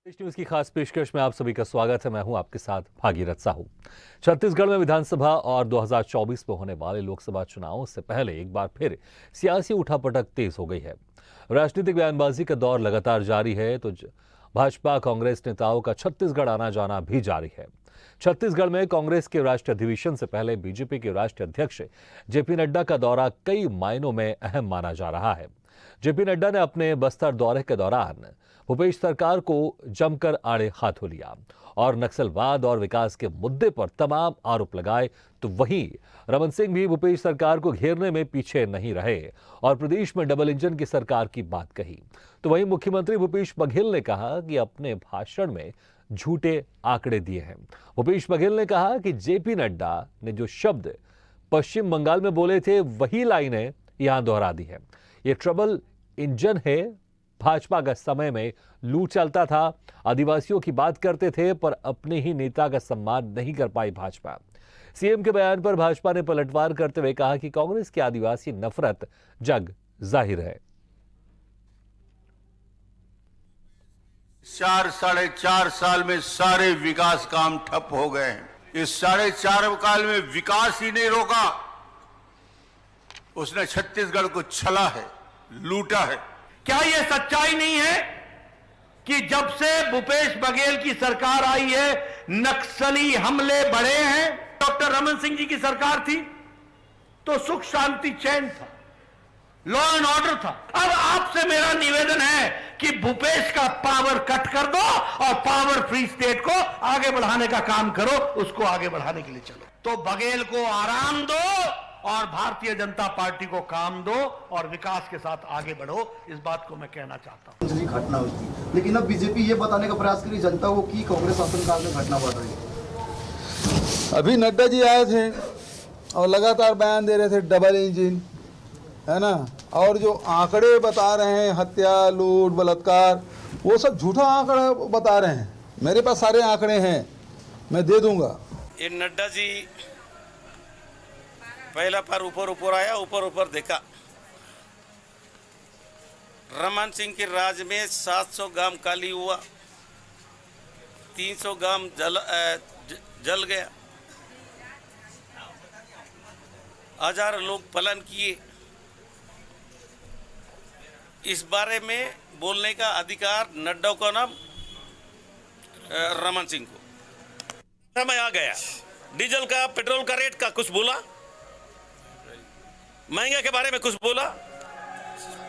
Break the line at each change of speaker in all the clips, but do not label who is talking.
News की खास पेशकश में आप सभी का स्वागत है। मैं हूं आपके साथ भागीरथ साहू। छत्तीसगढ़ में विधानसभा और 2024 में होने वाले लोकसभा चुनावों से पहले एक बार फिर सियासी उठापटक तेज हो गई है। राजनीतिक बयानबाजी का दौर लगातार जारी है तो भाजपा कांग्रेस नेताओं का छत्तीसगढ़ आना जाना भी जारी है। छत्तीसगढ़ में कांग्रेस के राष्ट्रीय अधिवेशन से पहले बीजेपी के राष्ट्रीय अध्यक्ष जेपी नड्डा का दौरा कई मायनों में अहम माना जा रहा है। जेपी नड्डा ने अपने बस्तर दौरे के दौरान भूपेश सरकार को जमकर आड़े हाथों लिया और नक्सलवाद और विकास के मुद्दे पर तमाम आरोप लगाए। तो वहीं रमन सिंह भी भूपेश सरकार को घेरने में पीछे नहीं रहे और प्रदेश में डबल इंजन की सरकार की बात कही। तो वहीं मुख्यमंत्री भूपेश बघेल ने कहा कि अपने भाषण में झूठे आंकड़े दिए हैं। भूपेश बघेल ने कहा कि जेपी नड्डा ने जो शब्द पश्चिम बंगाल में बोले थे वही लाइनें यहां दोहरा दी है। ये ट्रबल इंजन है। भाजपा का समय में लूट चलता था, आदिवासियों की बात करते थे पर अपने ही नेता का सम्मान नहीं कर पाई भाजपा। सीएम के बयान पर भाजपा ने पलटवार करते हुए कहा कि कांग्रेस की आदिवासी नफरत जग जाहिर है।
4-4.5 साल में सारे विकास काम ठप हो गए हैं। इस 4.5 साल में विकास ही नहीं रोका, उसने छत्तीसगढ़ को छला है, लूटा है।
क्या यह सच्चाई नहीं है कि जब से भूपेश बघेल की सरकार आई है नक्सली हमले बढ़े हैं? डॉक्टर रमन सिंह जी की सरकार थी तो सुख शांति चैन था, लॉ एंड ऑर्डर था। अब आपसे मेरा निवेदन है कि भूपेश का पावर कट कर दो और पावर फ्री स्टेट को आगे बढ़ाने का काम करो, उसको आगे बढ़ाने के लिए चलो। तो बघेल को आराम दो और भारतीय जनता पार्टी को काम दो और विकास के साथ आगे बढ़ो। इस बात को मैं कहना चाहता हूं।
घटना हुई थी, लेकिन अब बीजेपी ये बताने का प्रयास करी जनता को कि कांग्रेस शासनकाल में घटना बढ़ रही है।
अभी नड्डा जी आए थे और लगातार बयान दे रहे थे डबल इंजन, है ना, और जो आंकड़े बता रहे हैं हत्या, लूट, बलात्कार, वो सब झूठा आंकड़ा बता रहे हैं। मेरे पास सारे आंकड़े हैं, मैं दे दूंगा।
ये नड्डा जी पहला बार ऊपर आया, ऊपर देखा। रमन सिंह के राज में 700 गांव खाली हुआ, 300 गांव जल गया, 1000 लोग पलायन किए। इस बारे में बोलने का अधिकार नड्डा का नाम रमन सिंह को। समय आ गया, डीजल का, पेट्रोल का रेट का कुछ बोला, महंगा के बारे में कुछ बोला।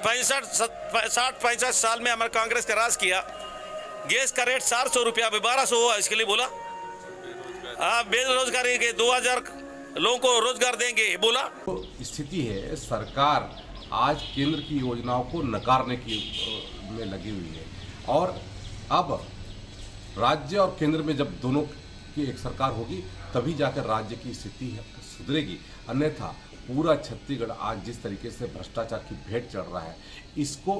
65 साल में हमारे कांग्रेस का राज किया, गैस का रेट 400 रुपया, अभी 1200 हुआ, इसके लिए बोला। बेरोजगारी के 2000 लोगों को रोजगार देंगे, बोला।
तो स्थिति है, सरकार आज केंद्र की योजनाओं को नकारने की में लगी हुई है और अब राज्य और केंद्र में जब दोनों की एक सरकार होगी तभी जाकर राज्य की स्थिति सुधरेगी। अन्यथा पूरा छत्तीसगढ़ आज जिस तरीके से भ्रष्टाचार की भेंट चढ़ रहा है, इसको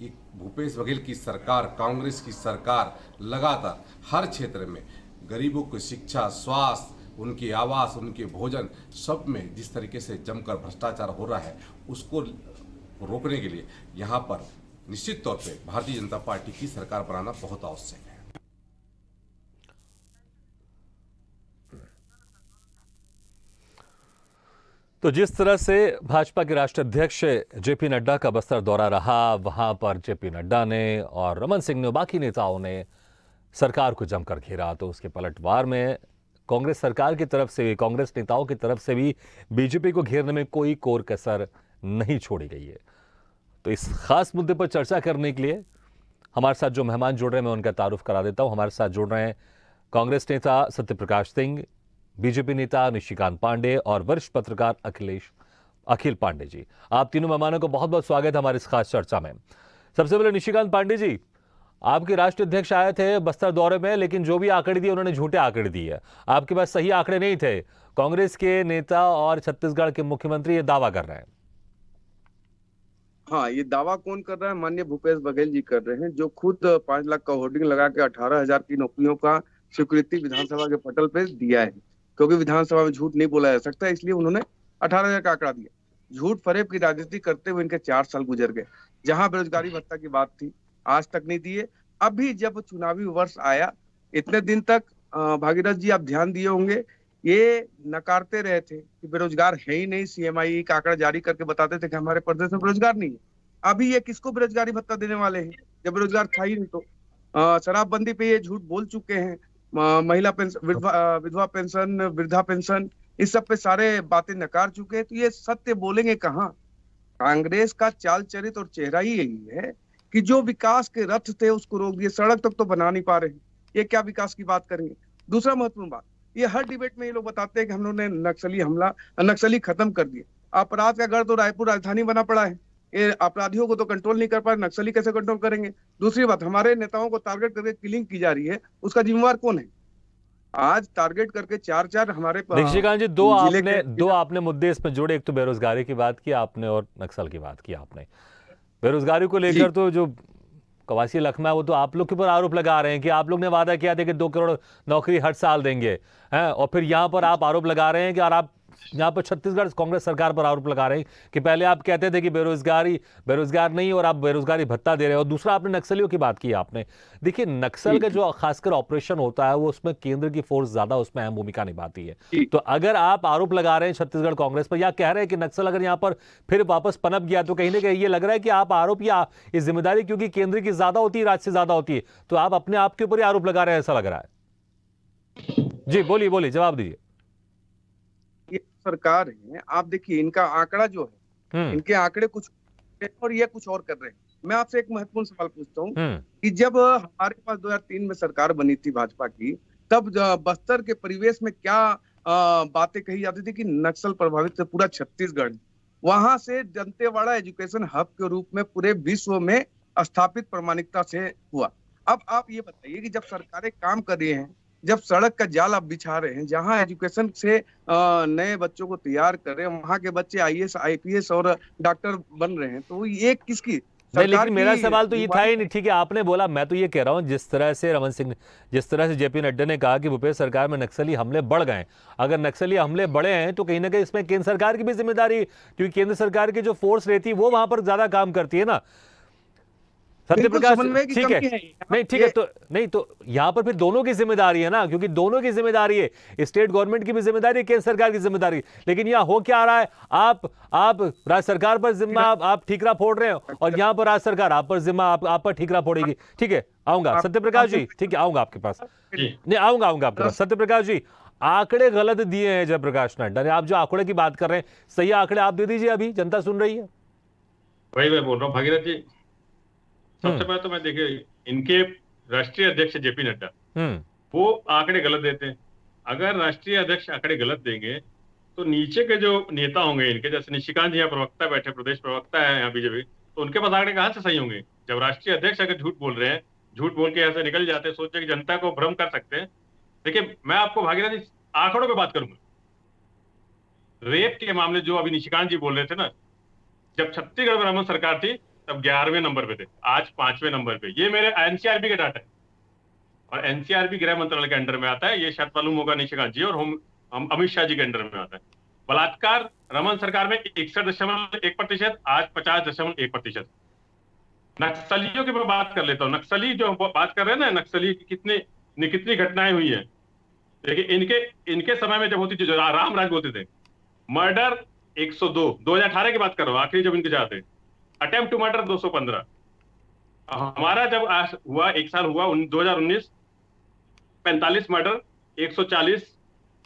एक भूपेश बघेल की सरकार, कांग्रेस की सरकार लगातार हर क्षेत्र में गरीबों की शिक्षा, स्वास्थ्य, उनकी आवास, उनके भोजन, सब में जिस तरीके से जमकर भ्रष्टाचार हो रहा है, उसको रोकने के लिए यहाँ पर निश्चित तौर पे भारतीय जनता पार्टी की सरकार बनाना बहुत आवश्यक है।
तो जिस तरह से भाजपा के राष्ट्रीय अध्यक्ष जेपी नड्डा का बस्तर दौरा रहा, वहां पर जेपी नड्डा ने और रमन सिंह ने, बाकी नेताओं ने सरकार को जमकर घेरा। तो उसके पलटवार में कांग्रेस सरकार की तरफ से, कांग्रेस नेताओं की तरफ से भी बीजेपी को घेरने में कोई कोर कसर नहीं छोड़ी गई है। तो इस खास मुद्दे पर चर्चा करने के लिए हमारे साथ जो मेहमान जुड़ रहे हैं, मैं उनका तारुफ करा देता हूं। हमारे साथ जुड़ रहे हैं कांग्रेस नेता सत्यप्रकाश सिंह, बीजेपी नेता निशिकांत पांडे और वरिष्ठ पत्रकार अखिल पांडे जी। आप तीनों मेहमानों को बहुत बहुत स्वागत है हमारी इस खास चर्चा में। सबसे पहले निशिकांत पांडे जी, आपके राष्ट्रीय अध्यक्ष आए थे बस्तर दौरे में, लेकिन जो भी आंकड़े दिए उन्होंने झूठे आंकड़े दिए। आपके पास सही आंकड़े नहीं थे। कांग्रेस के नेता और छत्तीसगढ़ के मुख्यमंत्री ये दावा कर रहे हैं।
हाँ, ये दावा कौन कर रहा है? माननीय भूपेश बघेल जी कर रहे हैं, जो खुद 5 लाख का होर्डिंग लगा के 18,000 की नौकरियों का स्वीकृति विधानसभा के पटल पे दिया है। क्योंकि विधानसभा में झूठ नहीं बोला जा सकता, इसलिए उन्होंने 18,000 का आंकड़ा दिया। झूठ फरेब की राजनीति करते हुए इनके 4 साल गुजर गए। जहां बेरोजगारी भत्ता की बात थी, आज तक नहीं दिए। अभी जब चुनावी वर्ष आया, इतने दिन तक भागीरथ जी आप ध्यान दिए होंगे, ये नकारते रहे थे कि बेरोजगार है ही नहीं। सीएमआई का आंकड़ा जारी करके बताते थे कि हमारे प्रदेश में बेरोजगार नहीं है। अभी ये किसको बेरोजगारी भत्ता देने वाले हैं जब बेरोजगार था ही नहीं? तो शराबबंदी पे ये झूठ बोल चुके हैं। महिला पेंशन, विधवा पेंशन, वृद्धा पेंशन, इस सब पे सारे बातें नकार चुके हैं। तो ये सत्य बोलेंगे कहाँ? कांग्रेस का चाल चरित्र और चेहरा ही यही है कि जो विकास के रथ थे उसको रोक दिए, सड़क तक तो बना नहीं पा रहे हैं। ये क्या विकास की बात करेंगे? दूसरा महत्वपूर्ण बात, ये हर डिबेट में ये लोग बताते हैं कि हम लोगों ने नक्सली खत्म कर दिए। अपराध का गढ़ तो रायपुर राजधानी बना पड़ा है। ये अपराधियों को तो कंट्रोल नहीं कर पा रहे, नक्सली कैसे कंट्रोल करेंगे? दूसरी बात, हमारे नेताओं को टारगेट करके किलिंग की जा रही है, उसका जिम्मेवार कौन है? आज टारगेट करके चार हमारे
निशिकांत जी,
जिले
दो आपने मुद्दे इसमें जोड़े। एक तो बेरोजगारी की बात की आपने और नक्सल की बात की आपने। बेरोजगारी को लेकर तो जो कवासी लखमा है वो तो आप लोग के ऊपर आरोप लगा रहे हैं कि आप लोग ने वादा किया था कि 2 करोड़ नौकरी हर साल देंगे, हैं, और फिर यहाँ पर आप आरोप लगा रहे हैं कि, और आप यहाँ पर छत्तीसगढ़ कांग्रेस सरकार पर आरोप लगा रहे हैं कि पहले आप कहते थे कि बेरोजगार नहीं और आप बेरोजगारी भत्ता दे रहे हो। और दूसरा आपने नक्सलियों की बात की आपने। देखिए, नक्सल का जो खासकर ऑपरेशन होता है वो उसमें केंद्र की फोर्स ज्यादा उसमें अहम भूमिका निभाती है। तो अगर आप आरोप लगा रहे हैं छत्तीसगढ़ कांग्रेस पर या कह रहे हैं कि नक्सल अगर यहाँ पर फिर वापस पनप गया, तो कहीं ना कहीं ये लग रहा है कि आप आरोप या इस जिम्मेदारी क्योंकि केंद्र की ज्यादा होती है, राज्य से ज्यादा होती है, तो आप अपने आप के ऊपर ही आरोप लगा रहे हैं, ऐसा लग रहा है। जी बोलिए, जवाब दीजिए।
सरकार है, आप देखिए इनका आंकड़ा जो है, इनके आंकड़े कुछ और ये कुछ और कर रहे हैं। मैं आपसे एक महत्वपूर्ण सवाल पूछता हूँ कि जब हमारे पास 2003 में सरकार बनी थी भाजपा की, तब बस्तर के परिवेश में क्या बातें कही जाती थी कि नक्सल प्रभावित पूरा छत्तीसगढ़, वहां से दंतेवाड़ा एजुकेशन हब के रूप में पूरे विश्व में स्थापित प्रामाणिकता से हुआ। अब आप ये बताइए कि जब सरकारें काम कर रही हैं, जब सड़क का जाल आप बिछा रहे हैं, जहां एजुकेशन से नए बच्चों को तैयार कर रहे हैं, वहां के बच्चे आईएएस, आईपीएस और डॉक्टर बन रहे हैं, तो ये किसकी?
नहीं, लेकिन मेरा सवाल तो ये था ही नहीं। ठीक है, आपने बोला, मैं तो ये कह रहा हूं जिस तरह से जेपी नड्डा ने कहा कि भूपेश सरकार में नक्सली हमले बढ़ गए, अगर नक्सली हमले बढ़े हैं तो कहीं ना कहीं इसमें केंद्र सरकार की भी जिम्मेदारी, क्योंकि केंद्र सरकार की जो फोर्स रहती है वो वहां पर ज्यादा काम करती है ना। सत्य प्रकाश, ठीक है, नहीं ठीक है, तो नहीं तो यहां पर फिर दोनों की जिम्मेदारी है ना, क्योंकि दोनों की जिम्मेदारी है, स्टेट गवर्नमेंट की भी जिम्मेदारी है, केंद्र सरकार की जिम्मेदारी। लेकिन यहां हो क्या रहा है, आप राज्य सरकार पर जिम्मा आप ठीकरा फोड़ रहे हो, और यहां पर राज्य सरकार आप पर जिम्मा आप पर ठीकरा फोड़ेगी। ठीक है, आऊंगा सत्य प्रकाश जी, ठीक है, आऊंगा आपके पास, नहीं आऊंगा आपके पास। सत्य प्रकाश जी, आंकड़े गलत दिए हैं जयप्रकाश नड्डा ने। आप जो आंकड़े की बात कर रहे हैं, सही आंकड़े आप दे दीजिए, अभी जनता सुन रही है।
वही मैं बोल रहा हूँ भागीरथ जी। सबसे पहले तो मैं देखिए, इनके राष्ट्रीय अध्यक्ष जेपी नड्डा वो आंकड़े गलत देते हैं। अगर राष्ट्रीय अध्यक्ष आंकड़े गलत देंगे तो नीचे के जो नेता होंगे इनके, जैसे निशिकांत जी यहाँ प्रवक्ता बैठे, प्रदेश प्रवक्ता है यहाँ बीजेपी, तो उनके पास आंकड़े कहाँ से सही होंगे? जब राष्ट्रीय अध्यक्ष अगर झूठ बोल रहे हैं, झूठ बोल के यहाँ से निकल जाते हैं, सोचते कि जनता को भ्रम कर सकते हैं। देखिए, मैं आपको भागीरथ जी आंकड़ों पर बात करूंगा। रेप के मामले जो अभी निशिकांत जी बोल रहे थे ना, जब छत्तीसगढ़ में रमन सरकार थी तब 11वें नंबर पे थे, आज 5वें नंबर पे। ये मेरे एनसीआरबी का डाटा है, और एनसीआरबी गृह मंत्रालय के अंडर में आता है। ये शायद मालूम होगा निशिकांत जी, और हम अमित शाह जी के अंडर में आता है। बलात्कार रमन सरकार में 61.1%, आज 50.1%। नक्सलियों की मैं बात कर लेता हूँ। नक्सली जो बात कर रहे हैं ना, नक्सली की कितनी घटनाएं हुई है। देखिए, इनके समय में जब होती थी, जो राम राज बोलते थे, मर्डर 102, 2018 की बात कर रहा हूँ, आखिरी जब इनके जाते, अटेम्प्ट टू मर्डर 215। हमारा जब हुआ, 1 साल हुआ 2019, 45 मर्डर, 140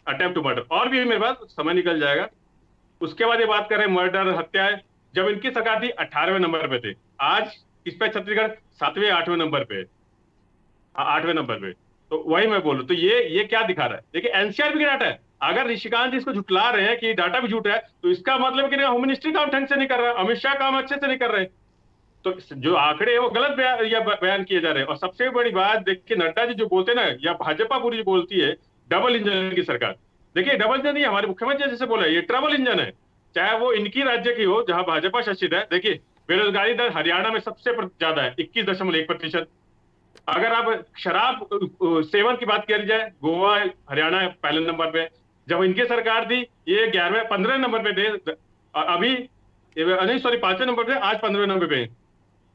अटेम्प्ट टू मर्डर, और भी मेरे पास समय निकल जाएगा। उसके बाद ये बात कर रहे हैं मर्डर, हत्याएं। जब इनकी सरकार थी 18वें नंबर पे थे, आज इस पे छत्तीसगढ़ 7वें 8वें नंबर पे, 8वें नंबर पे। तो वही मैं बोलूं, तो ये क्या दिखा रहा है? देखिए, एनसीआरबी का डाटा है। अगर निशिकांत जी इसको झुटला रहे हैं कि डाटा भी झूठ है, तो इसका मतलब कि होम मिनिस्ट्री काम ढंग से नहीं कर रहा, अमित शाह काम अच्छे से नहीं कर रहे, तो जो आंकड़े वो गलत बयान किए जा रहे हैं। और सबसे बड़ी बात देखिए, नड्डा जी जो बोलते हैं ना, या भाजपा पूरी जो बोलती है डबल इंजन की सरकार। देखिए, डबल इंजन नहीं, हमारे मुख्यमंत्री जैसे बोला, ये ट्रबल इंजन है, चाहे वो इनकी राज्य की हो जहां भाजपा शासित है। देखिए, बेरोजगारी दर हरियाणा में सबसे ज्यादा है, 21.1%। अगर आप शराब सेवन की बात करी जाए, गोवा, हरियाणा पहले नंबर पे। जब इनकी सरकार थी ये 15 नंबर पे थे, अभी 5वें नंबर पे, आज 15वें नंबर पे।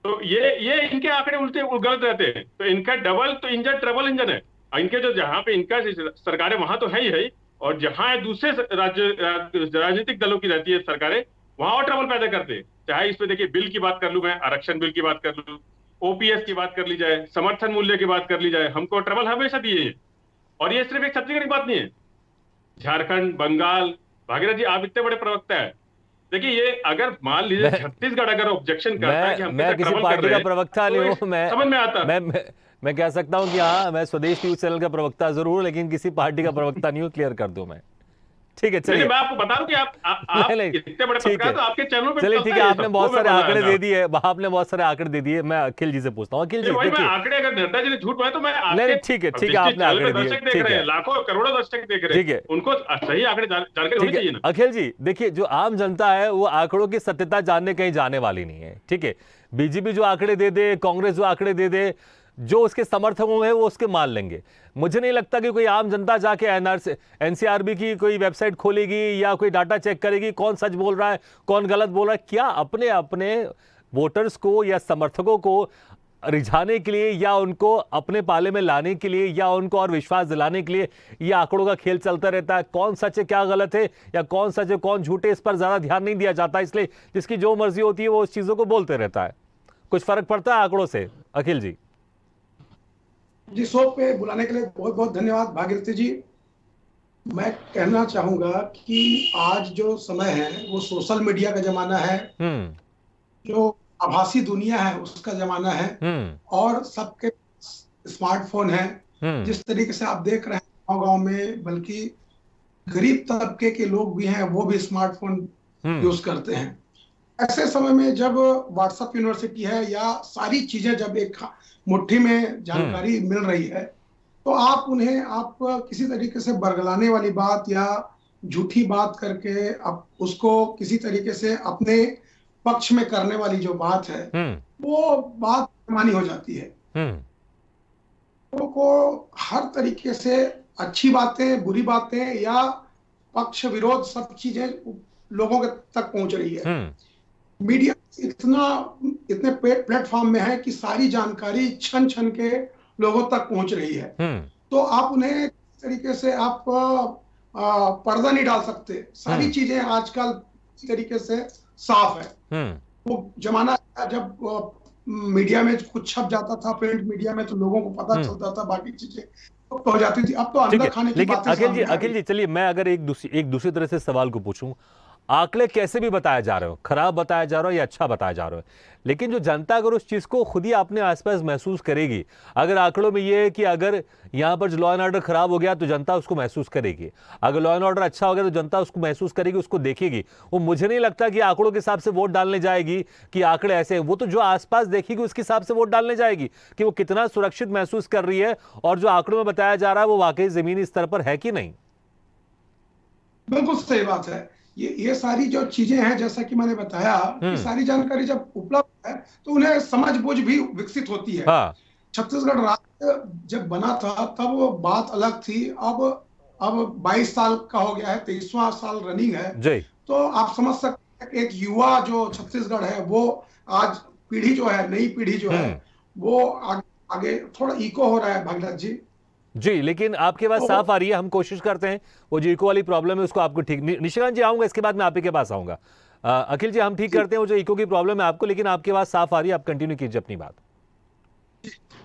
तो ये इनके आंकड़े उल्टे गलत रहते हैं। तो इनका डबल तो इंजन ट्रबल इंजन है। इनके जो जहां पे इनका सरकारें वहां तो है ही, और जहां दूसरे राजनीतिक दलों की रहती है सरकारें, वहां और ट्रबल पैदा करते हैं। चाहे इस पे देखिए, बिल की बात कर लूं, मैं आरक्षण बिल की बात कर लूं, ओपीएस की बात कर ली जाए, समर्थन मूल्य की बात कर ली जाए, हमको ट्रबल हमेशा दिए हैं। और ये सिर्फ एक छत्तीसगढ़ की बात नहीं है, झारखंड, बंगाल, भागीरथ जी आप इतने बड़े प्रवक्ता है, देखिए ये अगर मान लीजिए छत्तीसगढ़ अगर ऑब्जेक्शन करता है कि हम
मैं किसी पार्टी का प्रवक्ता नहीं हूँ, मैं
समझ में आता है।
मैं कह सकता हूँ कि हाँ, मैं स्वदेश न्यूज चैनल का प्रवक्ता जरूर, लेकिन किसी पार्टी का प्रवक्ता नहीं हूँ, क्लियर कर दूं मैं। ठीक है, चलिए
मैं आपको बता रहा हूं कि आप इतने बड़े पत्रकार तो आपके चैनल पे
चलिए, ठीक है, आपने बहुत सारे आंकड़े दे दिए, आपने बहुत सारे आंकड़े दे दिए। मैं अखिल जी से पूछता हूँ, अखिल जी देखिए,
आंकड़े अगर नड्डा जी ने झूठ बोला तो मैं
नहीं, ठीक है, आपने आंकड़े दिए, ठीक है,
लाखों करोड़ों दर्शक देख रहे हैं, ठीक है, उनको सही आंकड़े जानकारी होनी चाहिए ना।
अखिल जी देखिए, जो आम जनता है वो आंकड़ों की सत्यता जानने कहीं जाने वाली नहीं है, ठीक है। बीजेपी जो आंकड़े दे दे, कांग्रेस जो आंकड़े दे दे, जो उसके समर्थकों हैं वो उसके मान लेंगे। मुझे नहीं लगता कि कोई आम जनता जाके एनसीआरबी की कोई वेबसाइट खोलेगी या कोई डाटा चेक करेगी कौन सच बोल रहा है, कौन गलत बोल रहा है। क्या अपने अपने वोटर्स को या समर्थकों को रिझाने के लिए या उनको अपने पाले में लाने के लिए या उनको और विश्वास दिलाने के लिए ये आंकड़ों का खेल चलता रहता है? कौन सच है, क्या गलत है, या कौन सच है, कौन झूठे, इस पर ज्यादा ध्यान नहीं दिया जाता, इसलिए जिसकी जो मर्जी होती है वो उस चीजों को बोलते रहता है। कुछ फर्क पड़ता है आंकड़ों से? अखिल जी
शो पे बुलाने के लिए बहुत बहुत धन्यवाद भागीरथी जी। मैं कहना चाहूंगा कि आज जो समय है वो सोशल मीडिया का जमाना है, जो आभासी दुनिया है उसका जमाना है, और सबके स्मार्टफोन है। जिस तरीके से आप देख रहे हैं गांव में, बल्कि गरीब तबके के लोग भी हैं वो भी स्मार्टफोन यूज करते हैं। ऐसे समय में जब व्हाट्सएप यूनिवर्सिटी है या सारी चीजें जब एक मुट्ठी में जानकारी मिल रही है, तो आप किसी तरीके से बरगलाने वाली बात या झूठी बात करके आप उसको किसी तरीके से अपने पक्ष में करने वाली जो बात है वो बात मानी हो जाती है। को हर तरीके से अच्छी बातें, बुरी बातें या पक्ष विरोध सब चीजें लोगों के तक पहुंच रही है। मीडिया इतने प्लेटफॉर्म में है कि सारी जानकारी छन छन के लोगों तक पहुंच रही है। तो आप उन्हें इस तरीके से आप पर्दा नहीं डाल सकते। सारी चीजें आजकल इस तरीके से साफ है। वो जमाना जब मीडिया में कुछ छप जाता था, प्रिंट मीडिया में, तो लोगों को पता चलता था, बाकी चीजें तो हो जाती थी। अब तो अंदर खाने की बातें।
अखिल जी चलिए, मैं अगर एक दूसरी तरह से सवाल को पूछूं, आंकड़े कैसे भी बताया जा रहे हो, खराब बताया जा रहा हो या अच्छा बताया जा रहा हो, लेकिन जो जनता अगर उस चीज को खुद ही अपने आसपास महसूस करेगी, अगर आंकड़ों में ये है कि अगर यहां पर लॉ एंड ऑर्डर खराब हो गया तो जनता उसको महसूस करेगी, अगर लॉ एंड ऑर्डर अच्छा हो गया तो जनता उसको महसूस करेगी, उसको देखेगी। वो मुझे नहीं लगता कि आंकड़ों के हिसाब से वोट डालने जाएगी कि आंकड़े ऐसे हैं। वो तो जो आसपास देखेगी उसके हिसाब से वोट डालने जाएगी कि वो कितना सुरक्षित महसूस कर रही है और जो आंकड़ों में बताया जा रहा है वो वाकई जमीनी स्तर पर है कि नहीं।
बिल्कुल सही बात है। ये सारी जो चीजें हैं, जैसा कि मैंने बताया, कि सारी जानकारी जब उपलब्ध है तो उन्हें समझ बूझ भी विकसित होती है। छत्तीसगढ़ राज्य जब बना था तब वो बात अलग थी। अब 22 साल का हो गया है, 23वां साल रनिंग है। तो आप समझ सकते हैं कि एक युवा जो छत्तीसगढ़ है वो आज पीढ़ी जो है, नई पीढ़ी जो है वो आगे थोड़ा इको हो रहा है भागीरथ जी।
लेकिन आपके पास साफ आ रही है, हम कोशिश करते हैं वो जो इको वाली प्रॉब्लम है उसको आपको ठीक। निशिकांत जी आऊंगा, इसके बाद मैं आप ही के पास आऊंगा। अखिल जी हम ठीक करते हैं वो जो इको की प्रॉब्लम है आपको, लेकिन आपके पास साफ आ रही है, आप कंटिन्यू कीजिए अपनी बात।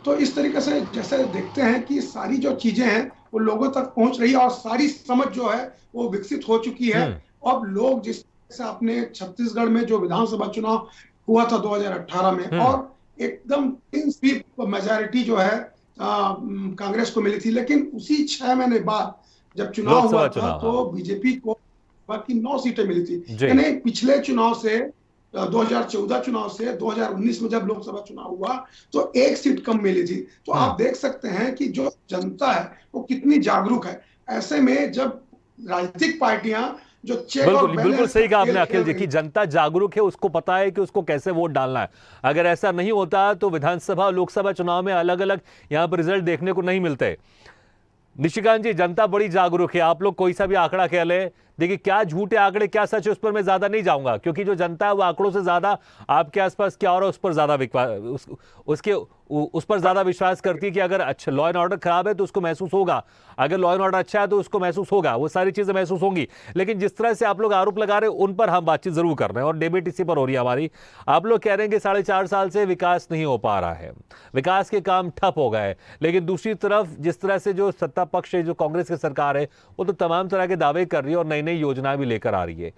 तो इस तरीके से जैसे देखते हैं कि सारी जो चीजें हैं वो लोगों तक पहुंच रही है और सारी समझ जो है वो विकसित हो चुकी है। अब लोग जिस तरह से अपने छत्तीसगढ़ में जो विधानसभा चुनाव हुआ था 2018 में, और एकदम स्वीप मेजॉरिटी जो है कांग्रेस को मिली थी, लेकिन उसी 6 महीने बाद जब चुनाव हुआ था तो बीजेपी को बाकी 9 सीटें मिली थी। यानी पिछले चुनाव से 2014 चुनाव से 2019 में जब लोकसभा चुनाव हुआ तो 1 सीट कम मिली थी। तो आप देख सकते हैं कि जो जनता है वो कितनी जागरूक है। ऐसे में जब राजनीतिक पार्टियां जो
बिल्कुल सही कहा आपने अखिल जी की जनता जागरूक है, उसको पता है कि उसको कैसे वोट डालना है। अगर ऐसा नहीं होता तो विधानसभा और लोकसभा चुनाव में अलग अलग यहां पर रिजल्ट देखने को नहीं मिलते। निशिकांत जी जनता बड़ी जागरूक है, आप लोग कोई सा भी आंकड़ा कह ले, देखिए क्या झूठे आंकड़े क्या सच है उस पर मैं ज्यादा नहीं जाऊंगा, क्योंकि जो जनता है वो आंकड़ों से ज्यादा आपके आसपास क्या हो रहा है उस पर ज्यादा उस पर ज्यादा विश्वास करती है कि अगर अच्छा लॉ एंड ऑर्डर खराब है तो उसको महसूस होगा, अगर लॉ एंड ऑर्डर अच्छा है तो उसको महसूस होगा, वो सारी चीजें महसूस होंगी। लेकिन जिस तरह से आप लोग आरोप लगा रहे हैं उन पर हम बातचीत जरूर कर रहे हैं और डिबेट इसी पर हो रही है हमारी। आप लोग कह रहे हैं कि 4.5 साल से विकास नहीं हो पा रहा है, विकास के काम ठप हो गए, लेकिन दूसरी तरफ जिस तरह से जो सत्ता पक्ष है, जो कांग्रेस की सरकार है, वो तो तमाम तरह के दावे कर रही है और नई नई योजनाएं भी लेकर आ रही है।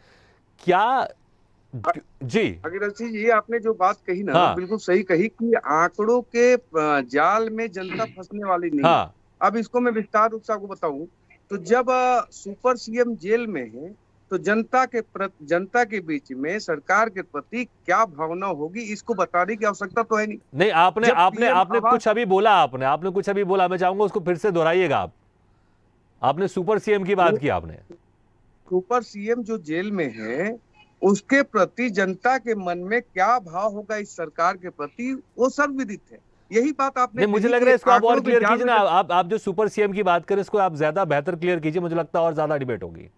क्या जी
भागीरथी जी, आपने जो बात कही ना,
हाँ।
वो बिल्कुल सही कही कि आंकड़ों के जाल में जनता फंसने वाली नहीं है।
हाँ।
अब इसको मैं विस्तार रूप से आपको बताऊं तो जब सुपर सीएम जेल में है तो जनता के बीच में सरकार के प्रति क्या भावना होगी इसको बताने की आवश्यकता तो है नहीं।
नहीं, आपने
जब
आपने
PM
आपने कुछ अभी बोला, आपने कुछ अभी बोला, मैं चाहूंगा उसको फिर से दोहराइएगा आप। आपने सुपर सीएम की बात की, आपने
सुपर सीएम जो जेल में है उसके प्रति जनता के मन में क्या भाव होगा इस सरकार के प्रति, वो सर्वविदित है। यही बात आपने
नहीं, मुझे
कही
लग
कि
रहा है इसको आप और
आंकड़ों के
क्लियर
जाल
कीजिए
में
ना। आप जो सुपर सीएम की बात करें इसको आप ज्यादा बेहतर क्लियर कीजिए, मुझे लगता है और ज्यादा डिबेट होगी।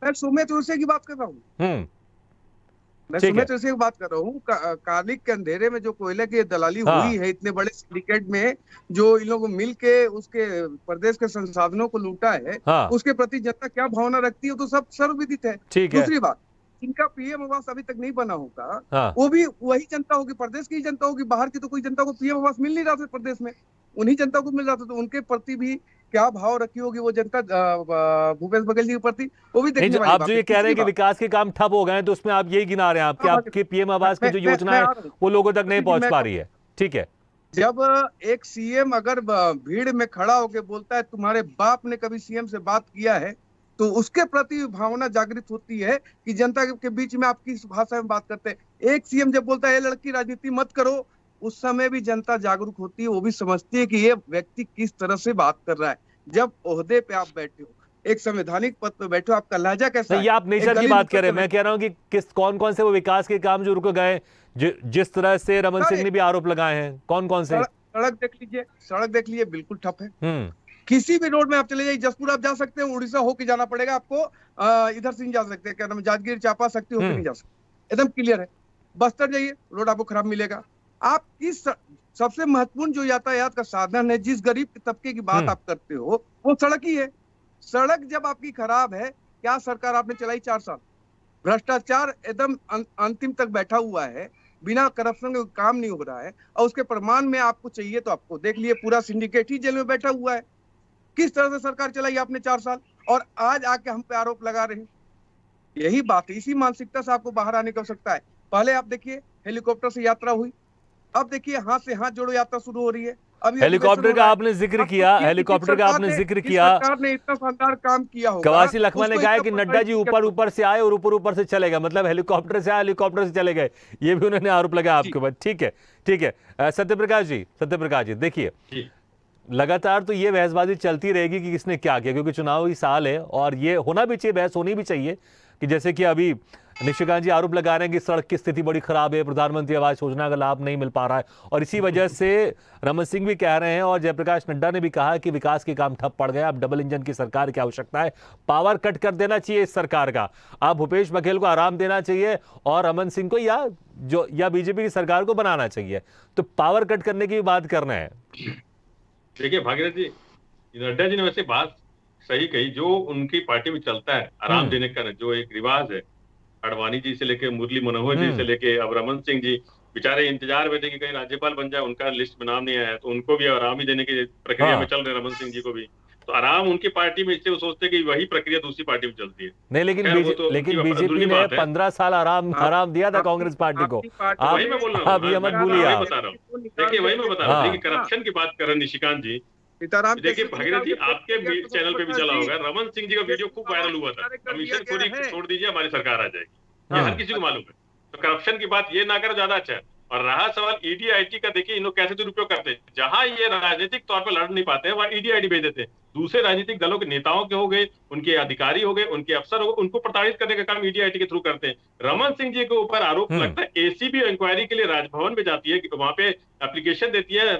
मैं सुमित जोशी की बात कर रहा हूँ। मैं
ठीक है।
सुमित जोशी की बात कर रहा हूँ। कालिक के अंधेरे में जो कोयले की दलाली
हाँ।
हुई है इतने बड़े सिंडिकेट में, जो इन लोगों मिल के उसके प्रदेश के संसाधनों को लूटा है,
हाँ।
उसके प्रति जनता क्या भावना रखती है तो सब सर्वविदित है।
ठीक है।
दूसरी बात, जिनका पीएम आवास अभी तक नहीं बना होगा,
हाँ।
वो भी वही जनता होगी, प्रदेश की जनता होगी। बाहर की तो कोई जनता को पीएम आवास मिल नहीं रहा था प्रदेश में, उन्हीं जनता को मिल रहा था, तो उनके प्रति भी क्या भाव रखी होगी वो जनता भूपेश बघेल जी के प्रति, वो भी देखने वाली
आप
बात
जो
है।
ये कह रहे हैं कि
तीसरी
विकास के काम ठप हो गए हैं तो उसमें आप यही गिना रहे हैं आपके
हाँ,
आपके पीएम आवास की जो
मैं
योजना
आ
है
रहा हूँ।
वो लोगों तक नहीं
जी,
पहुंच
मैं-
पा रही है। ठीक है।
जब एक सीएम अगर भीड़ में खड़ा होकर बोलता है तुम्हारे बाप ने कभी सीएम से बात किया है, तो उसके प्रति भावना जागृत होती है कि जनता के बीच में आप किस भाषा में बात करते हैं। एक सीएम जब बोलता है ये लड़की राजनीति मत करो, उस समय भी जनता जागरूक होती है, वो भी समझती है कि ये व्यक्ति किस तरह से बात कर रहा है। जब ओहदे पे आप बैठे हो, एक संवैधानिक पद पे बैठे हो, आपका लहजा कैसा है?
ये आप नेचर की बात कर रहे हैं, मैं कह रहा हूं कि किस कौन से वो विकास के काम जो रुक गए, जिस तरह से रमन सिंह ने भी आरोप लगाए हैं, कौन से?
सड़क देख लीजिए, बिल्कुल ठप है। किसी भी रोड में आप चले जाइए, जसपुर आप जा सकते हैं, उड़ीसा होके जाना पड़ेगा आपको, इधर से नहीं जा सकते, क्या नाम, जांजगीर चांपा शक्ति होके नहीं जा सकते, एकदम क्लियर है। बस्तर जाइए, रोड आपको खराब मिलेगा। आप किस सबसे महत्वपूर्ण जो यातायात का साधन है, जिस गरीब तबके की बात आप करते हो, वो सड़क ही है। सड़क जब आपकी खराब है, क्या सरकार आपने चलाई 4 साल? भ्रष्टाचार एकदम अंतिम तक बैठा हुआ है, बिना करप्शन के काम नहीं हो रहा है, और उसके प्रमाण में आपको चाहिए तो आपको देख लिए, पूरा सिंडिकेट ही जेल में बैठा हुआ है। किस तरह से सरकार चलाई आपने 4 साल, और आज आके हम पे आरोप लगा रहे हैं। यही बात है, इसी मानसिकता से आपको बाहर आने की आवश्यकता है। पहले आप देखिए हेलीकॉप्टर से यात्रा हुई, अब देखिए हाथ से हाथ जोड़ो यात्रा शुरू हो रही है। अभी
हेलीकॉप्टर का आपने जिक्र किया, हेलीकॉप्टर का आपने जिक्र किया,
सरकार ने इतना शानदार काम किया होगा।
कवासी लखमा ने
उसको
कहा
इतना
कि नड्डा जी ऊपर से आए और ऊपर से चले गए, मतलब हेलीकॉप्टर से आए हेलीकॉप्टर से चले गए, ये भी उन्होंने आरोप लगाया आपके ऊपर। ठीक है। सत्यप्रकाश जी देखिए, लगातार तो ये बहसबाजी चलती रहेगी कि किसने क्या किया, क्योंकि चुनावी साल है और ये होना भी चाहिए, बहस होनी भी चाहिए कि जैसे कि अभी निशिकांत जी आरोप लगा रहे हैं कि सड़क की स्थिति बड़ी खराब है, प्रधानमंत्री आवास योजना का लाभ नहीं मिल पा रहा है, और इसी वजह से रमन सिंह भी कह रहे हैं और जयप्रकाश नड्डा ने भी कहा कि विकास के काम ठप पड़ गए, अब डबल इंजन की सरकार की आवश्यकता है, पावर कट कर देना चाहिए इस सरकार का, आप भूपेश बघेल को आराम देना चाहिए और रमन सिंह को या बीजेपी की सरकार को बनाना चाहिए, तो पावर कट करने की भी बात करना है।
देखिए भागीरथ जी, नड्डा जी ने वैसे बात सही कही, जो उनकी पार्टी में चलता है आराम देने का जो एक रिवाज है, अडवाणी जी से लेके मुरली मनोहर जी से लेके अब रमन सिंह जी बेचारे इंतजार में थे कि कहीं राज्यपाल बन जाए, उनका लिस्ट में नाम नहीं आया, तो उनको भी आराम ही देने की प्रक्रिया में चल रहे रमन सिंह जी को भी, तो आराम उनकी पार्टी में, इससे वो सोचते कि वही प्रक्रिया दूसरी पार्टी में चलती है।
नहीं, लेकिन बीजेपी ने 15 साल आराम दिया था कांग्रेस पार्टी को।
वही मैं बोल रहा हूँ,
आप ये मत भूलिए।
देखिए वही मैं बता रहा हूँ, करप्शन की बात कर रहे निशिकांत जी। देखिए भागीरथ जी, आपके चैनल पे भी चला होगा, रमन सिंह जी का वीडियो खूब वायरल हुआ था, कमीशन खोरी छोड़ दीजिए हमारी सरकार आ जाएगी, ये हर किसी को मालूम है। तो करप्शन की बात ये ना करो, ज्यादा अच्छा है। और रहा सवाल ईडी आईटी का, देखिए इन लोग कैसे दुरुपयोग करते हैं, जहां ये राजनीतिक तौर पर लड़ नहीं पाते हैं वहां ईडी आईटी भेज देते हैं, दूसरे राजनीतिक दलों के नेताओं के हो गए, उनके अधिकारी हो गए, उनके अफसर हो गए, उनको प्रताड़ित करने का काम ईडी आईटी के थ्रू करते हैं। रमन सिंह जी के ऊपर आरोप लगता है एसीबी इंक्वायरी के लिए राजभवन में जाती है, वहां पे एप्लीकेशन देती है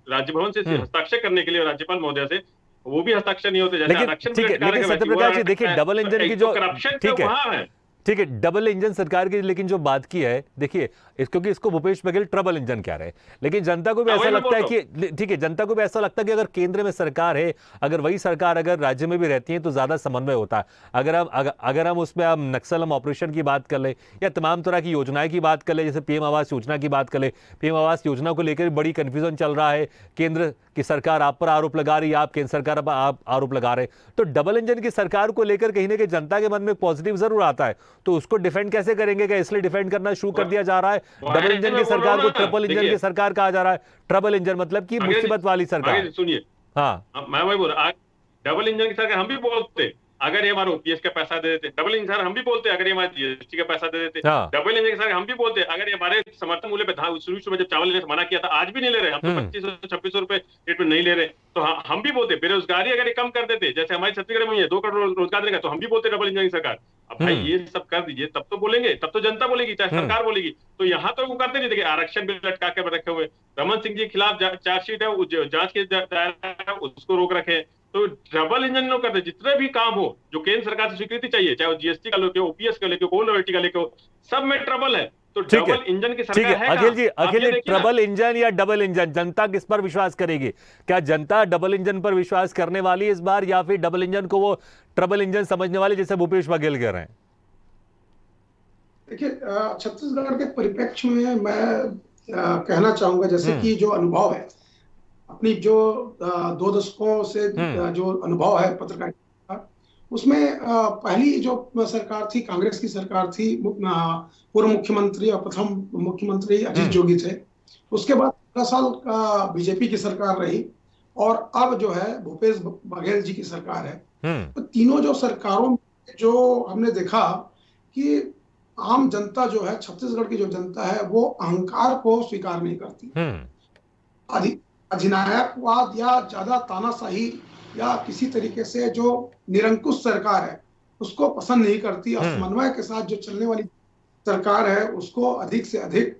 राजभवन से हस्ताक्षर करने के लिए राज्यपाल महोदय से, वो भी हस्ताक्षर नहीं होते। जैसे
लेकिन
आरक्षण
ठीक है,
लटकाने
लेकिन
का
सत्यप्रकाश जी
व्यक्ति
देखिए,
वो
डबल इंजन की जो
करप्शन
ठीक है,
वहां है।
ठीक है, डबल इंजन सरकार की लेकिन जो बात की है, देखिए क्योंकि इसको भूपेश बघेल ट्रबल इंजन कह रहे हैं, लेकिन जनता को भी ऐसा लगता है कि ठीक है, जनता को भी ऐसा लगता है कि अगर केंद्र में सरकार है, अगर वही सरकार अगर राज्य में भी रहती है तो ज्यादा समन्वय होता है। अगर हम उसमें हम नक्सलम ऑपरेशन की बात कर ले या तमाम तरह की योजनाएं की बात कर ले, जैसे पीएम आवास योजना की बात कर ले, पीएम आवास योजना को लेकर बड़ी कंफ्यूजन चल रहा है, केंद्र की सरकार आप पर आरोप लगा रही है, आप केंद्र सरकार पर आप आरोप लगा रहे, तो डबल इंजन की सरकार को लेकर कहीं ना कहीं जनता के मन में पॉजिटिव जरूर आता है, तो उसको डिफेंड कैसे करेंगे? क्या इसलिए डिफेंड करना शुरू कर दिया जा रहा है? डबल इंजन की सरकार को ट्रिपल इंजन की सरकार कहा जा रहा है। ट्रबल इंजन मतलब कि मुसीबत वाली सरकार।
सुनिए,
हाँ,
मैं वही बोल रहा, डबल इंजन की सरकार हम भी बोलते अगर ये हमारे ओपीएस का पैसा दे देते, डबल इंजन हम भी बोलते अगर ये हमारे जीएसटी का पैसा दे देते, डबल इंजन की सरकार हम भी बोलते अगर ये हमारे समर्थन मूल्य पे शुरू में जब चावल लेने से मना किया था, आज भी नहीं ले रहे हम तो 2500-2600 रुपए रेट में नहीं ले रहे, तो हम भी बोलते बेरोजगारी अगर ये कम कर देते, जैसे हमारे छत्तीसगढ़ में 2 करोड़ रोजगार देगा, तो हम भी बोलते डबल इंजन की सरकार। अब भाई ये सब कर दीजिए, तब तो बोलेंगे, तब तो जनता बोलेगी, चाहे सरकार बोलेगी। तो यहाँ तो वो करते नहीं। देखिए आरक्षण बिल लटका के रखे हुए, रमन सिंह जी के खिलाफ चार्जशीट है, जांच के दायरा उसको रोक रखे। तो डबल इंजन लोग करते, जितने भी काम हो जो केंद्र सरकार से स्वीकृति चाहिए, चाहे वो जीएसटी का लेके, ओपीएस का लेके, कोल रॉयल्टी का लेके, सब में ट्रबल है। तो डबल इंजन की सरकार है।
अखिल जी, ट्रबल इंजन या डबल इंजन, जनता किस पर विश्वास करेगी? क्या जनता डबल इंजन पर विश्वास करने वाली इस बार, या फिर डबल इंजन को वो ट्रबल इंजन समझने वाले जैसे भूपेश बघेल कह रहे हैं?
देखिए, छत्तीसगढ़ के परिप्रेक्ष्य में मैं कहना चाहूंगा, जैसे कि जो अनुभव है अपनी जो 2 दशकों से जो अनुभव है पत्रकारिता का, उसमें पहली जो सरकार थी, कांग्रेस की सरकार थी, पूर्व मुख्यमंत्री और प्रथम मुख्यमंत्री अजीत जोगी थे। उसके बाद 15 साल का बीजेपी की सरकार रही, और अब जो है भूपेश बघेल जी की सरकार है। तो तीनों जो सरकारों में जो हमने देखा कि आम जनता जो है, छत्तीसगढ़ की जो जनता है, वो अहंकार को स्वीकार नहीं करती। अधिनायकवाद या ज्यादा तानाशाही या किसी तरीके से जो निरंकुश सरकार है उसको पसंद नहीं करती, और समन्वय के साथ जो चलने वाली सरकार है उसको अधिक से अधिक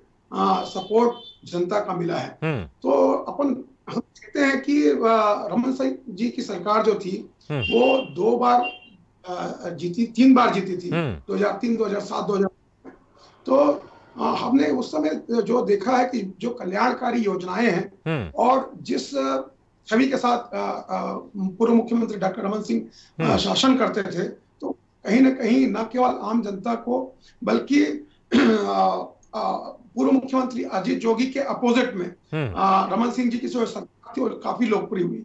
सपोर्ट जनता का मिला है। तो अपन हम कहते हैं कि रमन सिंह जी की सरकार जो थी वो 2 बार जीती, 3 बार जीती थी, 2003, 2007, 2008। तो हमने उस समय जो देखा है कि जो कल्याणकारी योजनाएं हैं और जिस छवि के साथ पूर्व मुख्यमंत्री डॉक्टर रमन सिंह शासन करते थे, तो कहीं ना कहीं न केवल आम जनता को बल्कि पूर्व मुख्यमंत्री अजीत जोगी के अपोजिट में रमन सिंह जी की जो सरकार थी वो काफी लोकप्रिय हुई।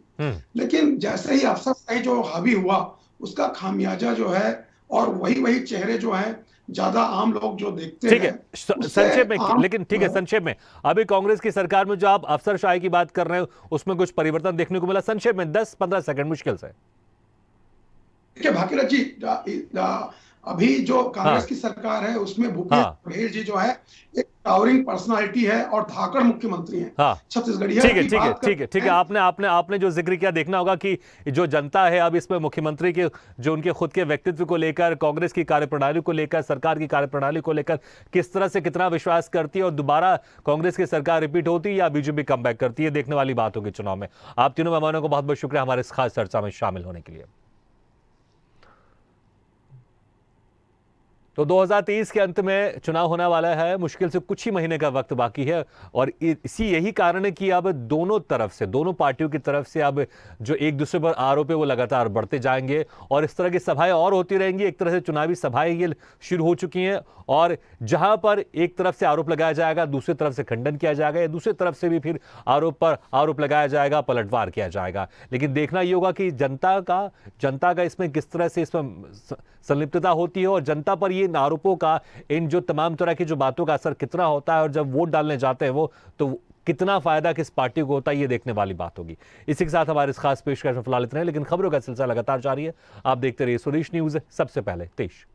लेकिन जैसे ही अफसरशाही जो हावी हुआ उसका खामियाजा जो है, और वही चेहरे जो हैं ज्यादा आम लोग जो देखते हैं।
ठीक है, संक्षेप में, लेकिन ठीक है, संक्षेप में, अभी कांग्रेस की सरकार में जो आप अफसरशाही की बात कर रहे हो उसमें कुछ परिवर्तन देखने को मिला? संक्षेप में 10-15 सेकंड मुश्किल से।
देखिए भागीरथ जी, अभी जो कांग्रेस की सरकार है उसमें भूपेश बघेल जी जो है एक टावरिंग पर्सनालिटी है और धाकड़ मुख्यमंत्री हैं छत्तीसगढ़।
ठीक है, आपने जो जिक्र किया, देखना होगा कि जो जनता है अब इसमें मुख्यमंत्री के जो उनके खुद के व्यक्तित्व को लेकर, कांग्रेस की कार्यप्रणाली को लेकर, सरकार की कार्यप्रणाली को लेकर किस तरह से कितना विश्वास करती है, और दोबारा कांग्रेस की सरकार रिपीट होती है या बीजेपी कमबैक करती है, देखने वाली बात होगी चुनाव में। आप तीनों मेहमानों को बहुत बहुत शुक्रिया हमारे इस खास चर्चा में शामिल होने के लिए। तो 2023 के अंत में चुनाव होने वाला है, मुश्किल से कुछ ही महीने का वक्त बाकी है, और यही कारण है कि अब दोनों तरफ से, दोनों पार्टियों की तरफ से अब जो एक दूसरे पर आरोप है वो लगातार बढ़ते जाएंगे, और इस तरह की सभाएं और होती रहेंगी। एक तरह से चुनावी सभाएं ये शुरू हो चुकी हैं, और जहां पर एक तरफ से आरोप लगाया जाएगा, दूसरी तरफ से खंडन किया जाएगा, या दूसरी तरफ से भी फिर आरोप लगाया जाएगा, पलटवार किया जाएगा। लेकिन देखना ये होगा कि जनता का इसमें किस तरह से इसमें संलिप्तता होती है, और जनता पर ये आरोपों का, इन जो तमाम तरह की जो बातों का असर कितना होता है, और जब वोट डालने जाते हैं वो, तो कितना फायदा किस पार्टी को होता है, ये देखने वाली बात होगी। इसी के साथ हमारे इस खास पेशकश में फिलहाल इतना है, लेकिन खबरों का सिलसिला लगातार जारी है। आप देखते रहिए स्वदेश न्यूज, सबसे पहले देश।